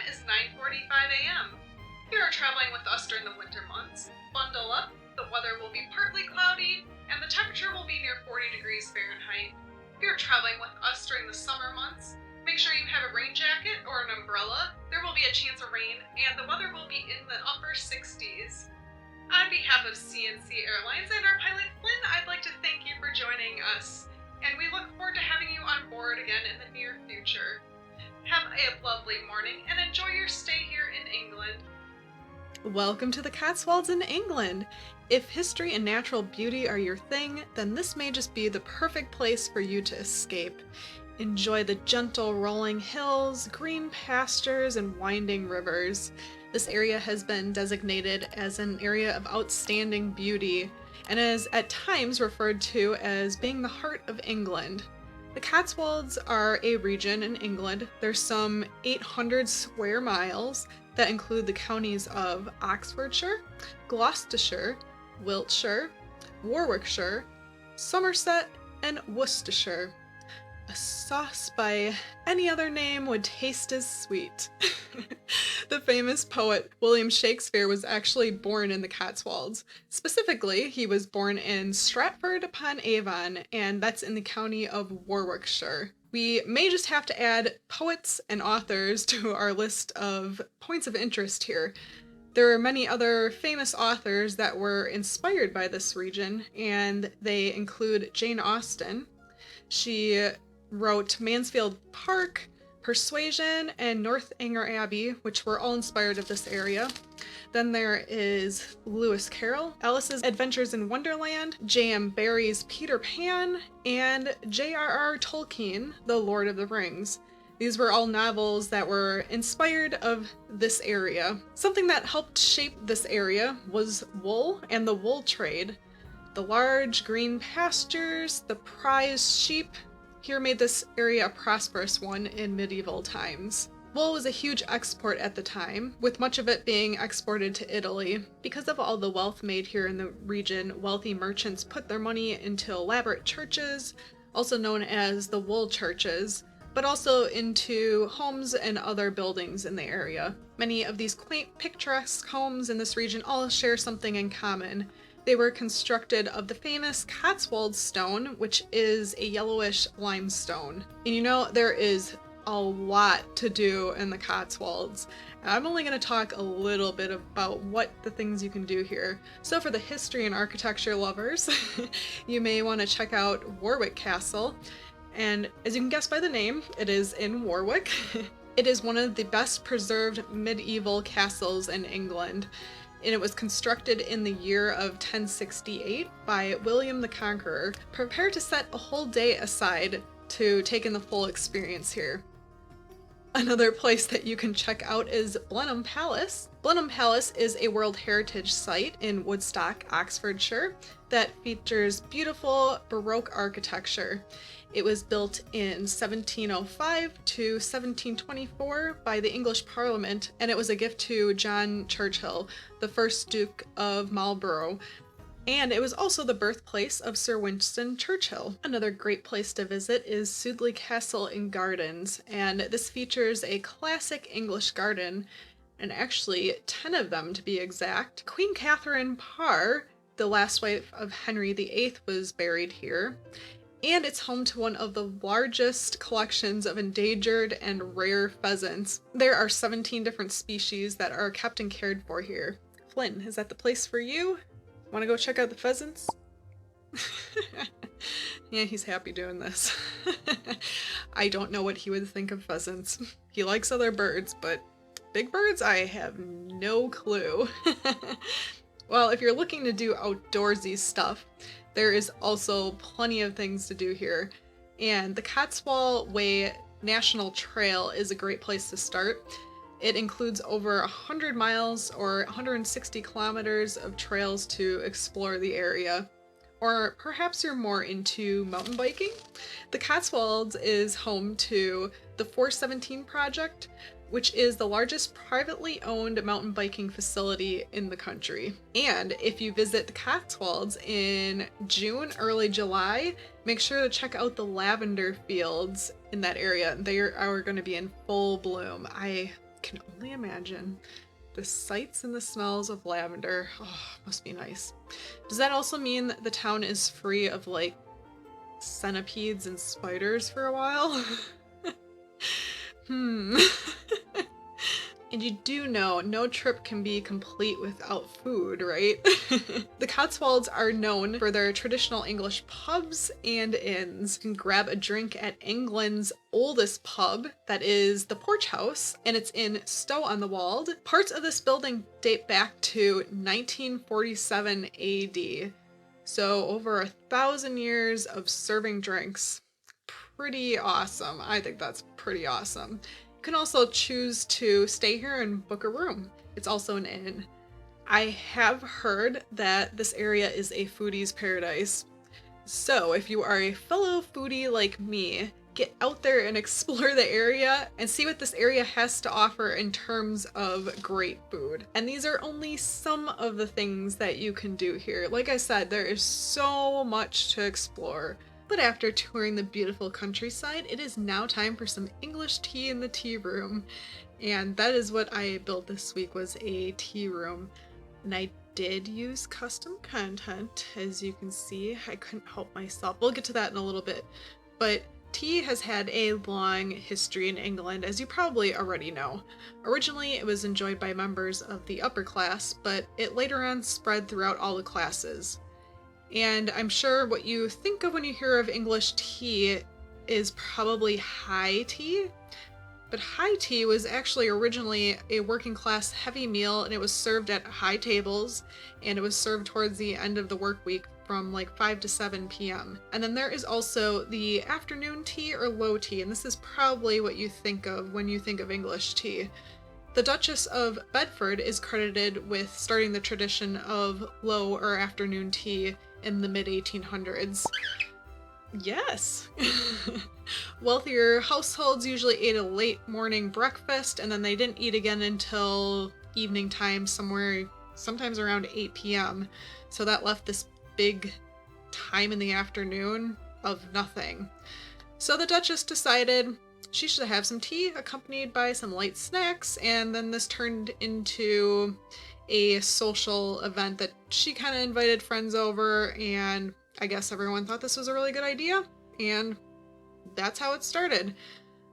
is 9:45 a.m. If you are traveling with us during the winter months, bundle up, the weather will be partly cloudy, and the temperature will be near 40 degrees Fahrenheit. If you're traveling with us during the summer months, make sure you have a rain jacket or an umbrella. There will be a chance of rain, and the weather will be in the upper 60s. On behalf of CNC Airlines and our pilot Flynn, I'd like to thank you for joining us, and we look forward to having you on board again in the near future. Have a lovely morning and enjoy your stay here in England. Welcome to the Cotswolds in England. If history and natural beauty are your thing, then this may just be the perfect place for you to escape. Enjoy the gentle rolling hills, green pastures, and winding rivers. This area has been designated as an area of outstanding beauty and is at times referred to as being the heart of England. The Cotswolds are a region in England. There's some 800 square miles that include the counties of Oxfordshire, Gloucestershire, Wiltshire, Warwickshire, Somerset, and Worcestershire. A sauce by any other name would taste as sweet. The famous poet William Shakespeare was actually born in the Cotswolds. Specifically, he was born in Stratford-upon-Avon, and that's in the county of Warwickshire. We may just have to add poets and authors to our list of points of interest here. There are many other famous authors that were inspired by this region, and they include Jane Austen. She wrote Mansfield Park, Persuasion, and Northanger Abbey, which were all inspired of this area. Then there is Lewis Carroll, Alice's Adventures in Wonderland, J.M. Barrie's Peter Pan, and J.R.R. Tolkien, The Lord of the Rings. These were all novels that were inspired of this area. Something that helped shape this area was wool and the wool trade. The large green pastures, the prized sheep, here made this area a prosperous one in medieval times. Wool was a huge export at the time, with much of it being exported to Italy. Because of all the wealth made here in the region, wealthy merchants put their money into elaborate churches, also known as the wool churches, but also into homes and other buildings in the area. Many of these quaint, picturesque homes in this region all share something in common. They were constructed of the famous Cotswold stone, which is a yellowish limestone. And you know, there is a lot to do in the Cotswolds. I'm only going to talk a little bit about what the things you can do here. So for the history and architecture lovers, you may want to check out Warwick Castle. And as you can guess by the name, it is in Warwick. It is one of the best preserved medieval castles in England. And it was constructed in the year of 1068 by William the Conqueror. Prepare to set a whole day aside to take in the full experience here. Another place that you can check out is Blenheim Palace. Blenheim Palace is a World Heritage Site in Woodstock, Oxfordshire, that features beautiful Baroque architecture. It was built in 1705 to 1724 by the English Parliament, and it was a gift to John Churchill, the first Duke of Marlborough. And it was also the birthplace of Sir Winston Churchill. Another great place to visit is Sudeley Castle and Gardens, and this features a classic English garden, and actually 10 of them to be exact. Queen Catherine Parr, the last wife of Henry VIII, was buried here. And it's home to one of the largest collections of endangered and rare pheasants. There are 17 different species that are kept and cared for here. Flynn, is that the place for you? Want to go check out the pheasants? Yeah, he's happy doing this. I don't know what he would think of pheasants. He likes other birds, but big birds? I have no clue. Well, if you're looking to do outdoorsy stuff, there is also plenty of things to do here, and the Cotswold Way National Trail is a great place to start. It includes over 100 miles or 160 kilometers of trails to explore the area. Or perhaps you're more into mountain biking? The Cotswolds is home to the 417 Project, which is the largest privately owned mountain biking facility in the country. And if you visit the Cotswolds in June, early July, make sure to check out the lavender fields in that area. They are going to be in full bloom. I can only imagine. The sights and the smells of lavender. Oh, must be nice. Does that also mean that the town is free of like centipedes and spiders for a while? Hmm. And you do know no trip can be complete without food, right? The Cotswolds are known for their traditional English pubs and inns. You can grab a drink at England's oldest pub, that is the Porch House, and it's in Stow-on-the-Wold. Parts of this building date back to 1947 AD. So over 1,000 years of serving drinks. Pretty awesome. I think that's pretty awesome. You can also choose to stay here and book a room. It's also an inn. I have heard that this area is a foodie's paradise. So if you are a fellow foodie like me, get out there and explore the area and see what this area has to offer in terms of great food. And these are only some of the things that you can do here. Like I said, there is so much to explore. But after touring the beautiful countryside, it is now time for some English tea in the tea room. And that is what I built this week, was a tea room. And I did use custom content, as you can see. I couldn't help myself. We'll get to that in a little bit. But tea has had a long history in England, as you probably already know. Originally, it was enjoyed by members of the upper class, but it later on spread throughout all the classes. And I'm sure what you think of when you hear of English tea is probably high tea. But high tea was actually originally a working class heavy meal, and it was served at high tables, and it was served towards the end of the work week from like 5 to 7 p.m. And then there is also the afternoon tea or low tea, and this is probably what you think of when you think of English tea. The Duchess of Bedford is credited with starting the tradition of low or afternoon tea in the mid-1800s. Yes! Wealthier households usually ate a late morning breakfast, and then they didn't eat again until evening time, sometimes around 8 p.m. So that left this big time in the afternoon of nothing. So the Duchess decided she should have some tea accompanied by some light snacks, and then this turned into a social event that she kind of invited friends over, and I guess everyone thought this was a really good idea, and that's how it started.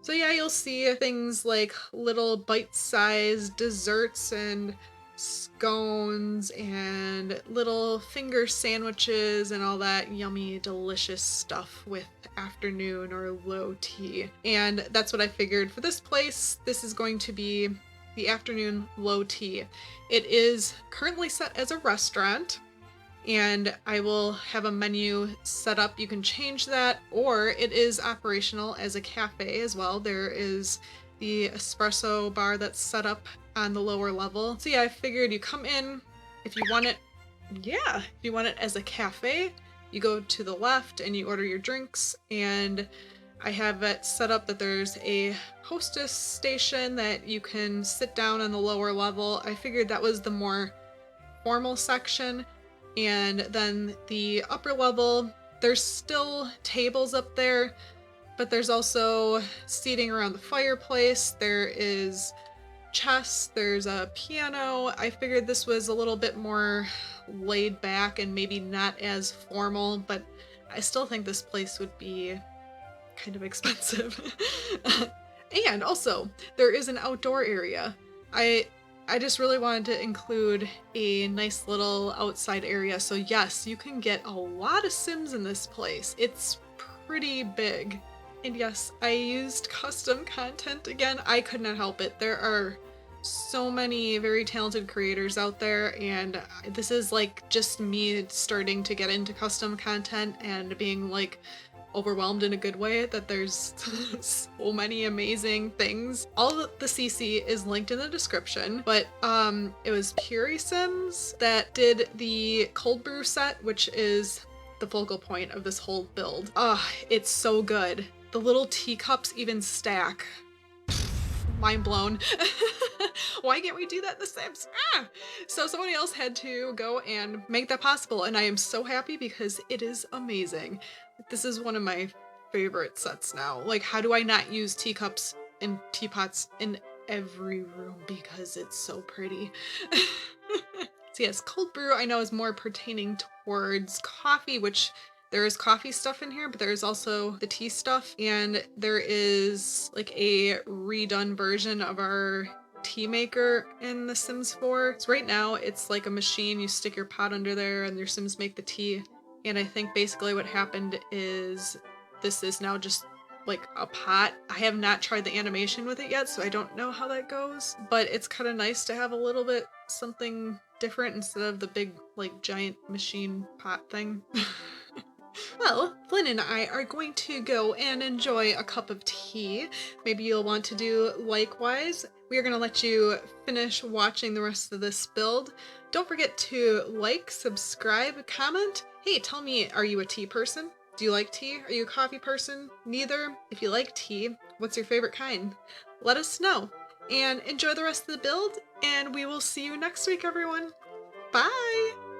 So yeah, you'll see things like little bite-sized desserts and scones and little finger sandwiches and all that yummy, delicious stuff with afternoon or low tea. And that's what I figured for this place. This is going to be the afternoon low tea. It is currently set as a restaurant, and I will have a menu set up. You can change that, or it is operational as a cafe as well. There is the espresso bar that's set up on the lower level. So yeah, I figured you come in, if you want it as a cafe, you go to the left and you order your drinks, and I have it set up that there's a hostess station that you can sit down on the lower level. I figured that was the more formal section. And then the upper level, there's still tables up there, but there's also seating around the fireplace. There is chess, there's a piano. I figured this was a little bit more laid back and maybe not as formal, but I still think this place would be kind of expensive. And also, there is an outdoor area. I just really wanted to include a nice little outside area. So yes, you can get a lot of Sims in this place. It's pretty big. And yes, I used custom content again. I could not help it. There are so many very talented creators out there, and this is like just me starting to get into custom content and being like overwhelmed in a good way that there's so many amazing things. All the CC is linked in the description, but it was Puri Sims that did the cold brew set, which is the focal point of this whole build. It's so good. The little teacups even stack. Mind blown. Why can't we do that in The Sims? So somebody else had to go and make that possible, and I am so happy because it is amazing. This is one of my favorite sets now. Like, how do I not use teacups and teapots in every room because it's so pretty. So yes, cold brew I know is more pertaining towards coffee, which there is coffee stuff in here, but there's also the tea stuff, and there is like a redone version of our tea maker in The Sims 4. So right now it's like a machine, you stick your pot under there and your Sims make the tea. And I think basically what happened is this is now just like a pot. I have not tried the animation with it yet, so I don't know how that goes, but it's kind of nice to have a little bit something different instead of the big like giant machine pot thing. Well, Flynn and I are going to go and enjoy a cup of tea. Maybe you'll want to do likewise. We are going to let you finish watching the rest of this build. Don't forget to like, subscribe, comment. Hey, tell me, are you a tea person? Do you like tea? Are you a coffee person? Neither? If you like tea, what's your favorite kind? Let us know. And enjoy the rest of the build, and we will see you next week, everyone. Bye!